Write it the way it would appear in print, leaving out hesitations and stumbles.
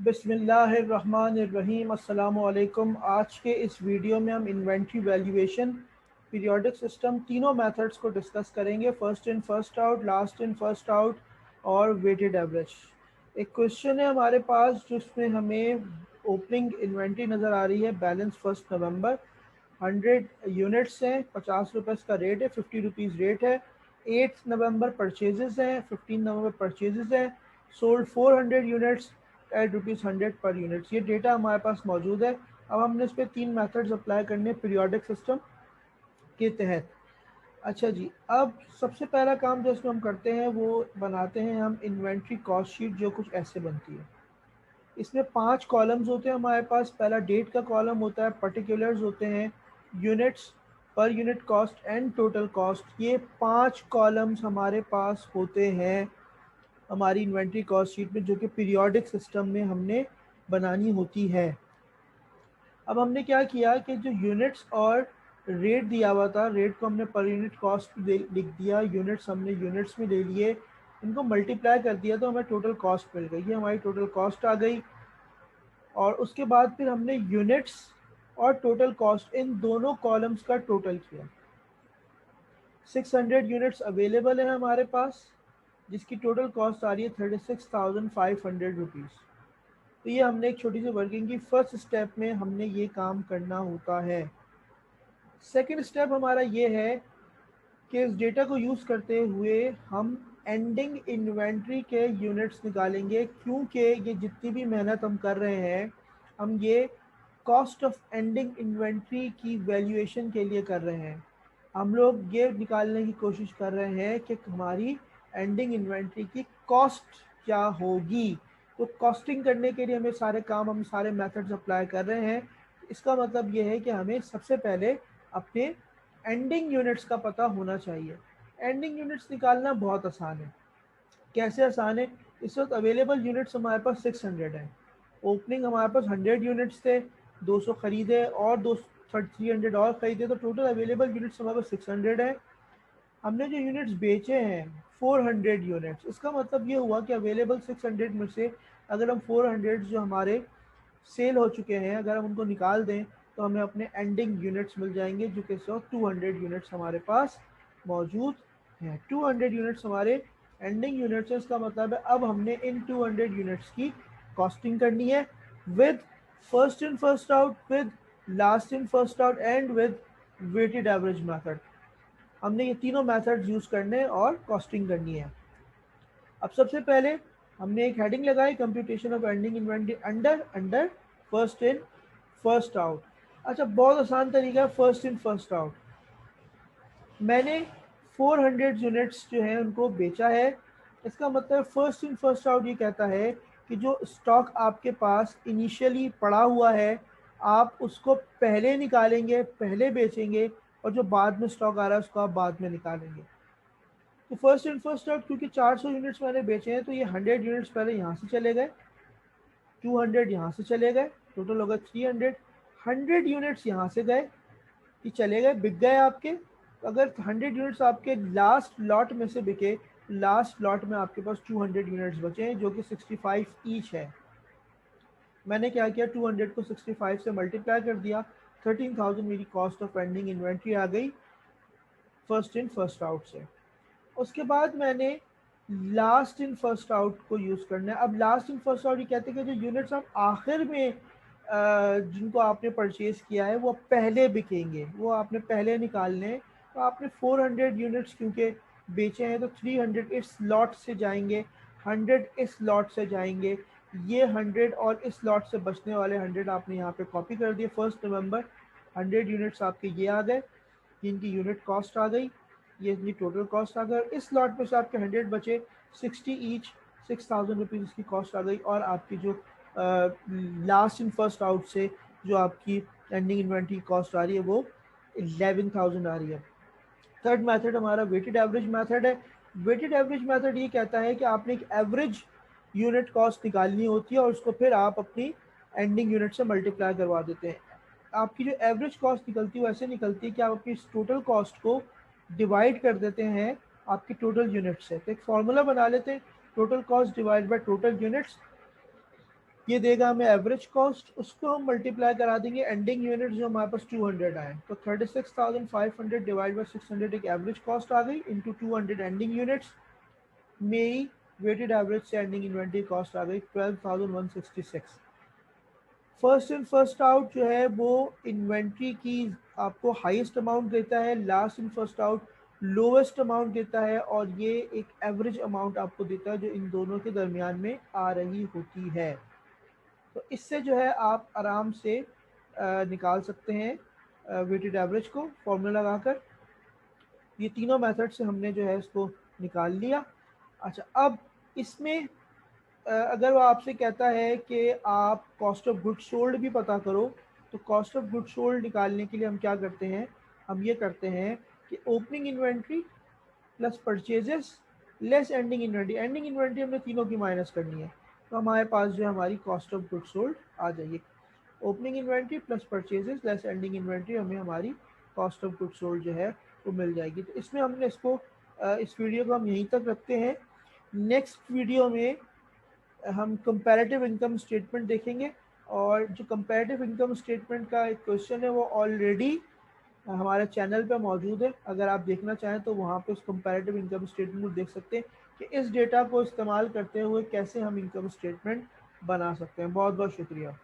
बिस्मिल्लाहिर्रहमानिर्रहीम। अस्सलामु अलैकुम। आज के इस वीडियो में हम इन्वेंट्री वैल्यूएशन, पीरियोडिक सिस्टम, तीनों मेथड्स को डिस्कस करेंगे। First in first out, last in first out और वेटेड एवरेज। एक क्वेश्चन है हमारे पास जिसमें हमें ओपनिंग इन्वेंट्री नज़र आ रही है। बैलेंस 1 नवंबर, 100 यूनिट्स हैं, 50 रुपये का रेट है, 50 रुपीज़ रेट है। 8 नवंबर परचेजेस हैं, 15 नवंबर परचेजेस हैं। सोल्ड 400 यूनिट्स एट ₹100 पर यूनिट्स। ये डेटा हमारे पास मौजूद है। अब हमने इस पर तीन मेथड्स अप्लाई करने पीरियोडिक सिस्टम के तहत। अच्छा जी, अब सबसे पहला काम जो इसमें हम करते हैं वो बनाते हैं हम इन्वेंट्री कॉस्ट शीट, जो कुछ ऐसे बनती है। इसमें 5 कॉलम्स होते हैं हमारे पास। पहला डेट का कॉलम होता है, पर्टिकुलर्स होते हैं, units, per unit cost and total cost. ये 5 कॉलम्स हमारे पास होते हैं हमारी इन्वेंट्री कॉस्ट शीट में, जो कि पीरियोडिक सिस्टम में हमने बनानी होती है। अब हमने क्या किया कि जो यूनिट्स और रेट दिया हुआ था, रेट को हमने पर यूनिट कॉस्ट लिख दिया, यूनिट्स हमने यूनिट्स में ले लिए, इनको मल्टीप्लाई कर दिया तो हमें टोटल कॉस्ट मिल गई। ये हमारी टोटल कॉस्ट आ गई। और उसके बाद फिर हमने यूनिट्स और टोटल कॉस्ट, इन दोनों कॉलम्स का टोटल किया। 600 यूनिट्स अवेलेबल है हमारे पास, जिसकी टोटल कॉस्ट आ रही है 36,500 रुपीज़। तो ये हमने एक छोटी सी वर्किंग की। फर्स्ट स्टेप में हमने ये काम करना होता है। सेकंड स्टेप हमारा ये है कि इस डेटा को यूज़ करते हुए हम एंडिंग इन्वेंट्री के यूनिट्स निकालेंगे, क्योंकि ये जितनी भी मेहनत हम कर रहे हैं, हम ये कॉस्ट ऑफ एंडिंग इन्वेंट्री की वैल्यूएशन के लिए कर रहे हैं। हम लोग ये निकालने की कोशिश कर रहे हैं कि हमारी एंडिंग इन्वेंट्री की कॉस्ट क्या होगी। तो कॉस्टिंग करने के लिए हमें सारे काम, हम सारे मेथड्स अप्लाई कर रहे हैं। इसका मतलब ये है कि हमें सबसे पहले अपने एंडिंग यूनिट्स का पता होना चाहिए। एंडिंग यूनिट्स निकालना बहुत आसान है। कैसे आसान है? इस वक्त अवेलेबल यूनिट्स हमारे पास 600 हैं। ओपनिंग हमारे पास 100 यूनिट्स थे, 200 खरीदे और 300 और खरीदे, तो टोटल अवेलेबल यूनिट्स हमारे पास 600 है। हमने जो यूनिट्स बेचे हैं 400 यूनिट्स, इसका मतलब ये हुआ कि अवेलेबल 600 में से अगर हम 400 जो हमारे सेल हो चुके हैं, अगर हम उनको निकाल दें तो हमें अपने एंडिंग यूनिट्स मिल जाएंगे, जो कि 200 यूनिट्स हमारे पास मौजूद हैं। 200 यूनिट्स हमारे एंडिंग यूनिट्स हैं। इसका मतलब है अब हमने इन 200 यूनिट्स की कॉस्टिंग करनी है, with first in first out, with last in first out and with weighted average method. हमने ये तीनों मेथड्स यूज़ करने और कॉस्टिंग करनी है। अब सबसे पहले हमने एक हेडिंग लगाई, computation of ending inventory under under first in first out. अच्छा, बहुत आसान तरीका है फर्स्ट इन फर्स्ट आउट। मैंने 400 यूनिट्स जो हैं उनको बेचा है। इसका मतलब फर्स्ट इन फर्स्ट आउट ये कहता है कि जो स्टॉक आपके पास इनिशियली पड़ा हुआ है, आप उसको पहले निकालेंगे, पहले बेचेंगे, और जो बाद में स्टॉक आ रहा है उसको आप बाद में निकालेंगे। तो फर्स्ट इन फर्स्ट आउट, क्योंकि 400 यूनिट्स मैंने बेचे हैं, तो ये 100 यूनिट्स पहले यहाँ से चले गए, 200 यहाँ से चले गए, टोटल हो गए 300। 100 यूनिट्स यहाँ से गए, ये चले गए, बिक गए आपके। तो अगर 100 यूनिट्स आपके लास्ट लॉट में से बिके, लास्ट लॉट में आपके पास 200 यूनिट्स बचे हैं, जो कि 65 ईच है। मैंने क्या किया, 200 को 65 से मल्टीप्लाई कर दिया, 13,000 मेरी कॉस्ट ऑफ एंडिंग इन्वेंट्री आ गई फर्स्ट इन फर्स्ट आउट से। उसके बाद मैंने लास्ट इन फर्स्ट आउट को यूज़ करना है। अब लास्ट इन फर्स्ट आउट ये कहते हैं कि जो यूनिट्स आप आखिर में जिनको आपने परचेज़ किया है वो पहले बिकेंगे, वो आपने पहले निकालने हैं। तो आपने 400 यूनिट्स क्योंकि बेचे हैं, तो 300 इस लॉट से जाएंगे, 100 इस लॉट से जाएंगे, ये 100 और इस लॉट से बचने वाले 100 आपने यहाँ पे कॉपी कर दिए। 1 नवंबर 100 यूनिट्स आपके ये आ गए, इनकी यूनिट कॉस्ट आ गई, ये इतनी टोटल कॉस्ट आ गई। इस लॉट में से आपके 100 बचे, 60 ईच, 6,000 रुपीज़ इसकी कॉस्ट आ गई। और आपकी जो लास्ट इन फर्स्ट आउट से जो आपकी एंडिंग इन्वेंट्री कॉस्ट आ रही है वो 11,000 आ रही है। थर्ड मेथड हमारा वेटेड एवरेज मेथड है। वेटेड एवरेज मेथड ये कहता है कि आपने एक एवरेज यूनिट कॉस्ट निकालनी होती है और उसको फिर आप अपनी एंडिंग यूनिट से मल्टीप्लाई करवा देते हैं। आपकी जो एवरेज कॉस्ट निकलती है वो ऐसे निकलती है कि आप अपनी टोटल कॉस्ट को डिवाइड कर देते हैं आपकी टोटल यूनिट से। तो एक फॉर्मूला बना लेते हैं, total cost divide by total units. ये देगा हमें एवरेज कॉस्ट, उसको हम मल्टीप्लाई करा देंगे एंडिंग यूनिट जो हमारे पास 200 आए, तो 36,500 डिवाइड बाई 600 एक एवरेज कॉस्ट आ गई, इंटू 200 एंडिंग यूनिट्स, मेरी वेटेड एवरेज से एंडिंग इन्वेंट्री कॉस्ट आ गई 12,166। फर्स्ट इन फर्स्ट आउट जो है वो इन्वेंट्री की आपको हाईएस्ट अमाउंट देता है, last in first out lowest amount देता है, और ये एक एवरेज अमाउंट आपको देता है जो इन दोनों के दरमियान में आ रही होती है। तो इससे जो है आप आराम से निकाल सकते हैं वेटेड एवरेज को फॉर्मूला लगाकर। ये तीनों मेथड से हमने जो है इसको निकाल लिया। अच्छा, अब इसमें अगर वो आपसे कहता है कि आप कॉस्ट ऑफ गुड सोल्ड भी पता करो, तो कॉस्ट ऑफ गुड सोल्ड निकालने के लिए हम क्या करते हैं, हम ये करते हैं कि opening inventory plus purchases less ending inventory, ending inventory हमने तीनों की माइनस करनी है, तो हमारे पास जो है हमारी कॉस्ट ऑफ गुड सोल्ड आ जाएगी। Opening inventory plus purchases less ending inventory, हमें हमारी कॉस्ट ऑफ गुड सोल्ड जो है वो मिल जाएगी। तो इसमें हमने इसको इस वीडियो को हम यहीं तक रखते हैं। नेक्स्ट वीडियो में हम कंपैरेटिव इनकम स्टेटमेंट देखेंगे, और जो कंपैरेटिव इनकम स्टेटमेंट का एक क्वेश्चन है वो ऑलरेडी हमारे चैनल पे मौजूद है, अगर आप देखना चाहें तो वहाँ पे उस कंपैरेटिव इनकम स्टेटमेंट को देख सकते हैं कि इस डेटा को इस्तेमाल करते हुए कैसे हम इनकम स्टेटमेंट बना सकते हैं। बहुत बहुत शुक्रिया।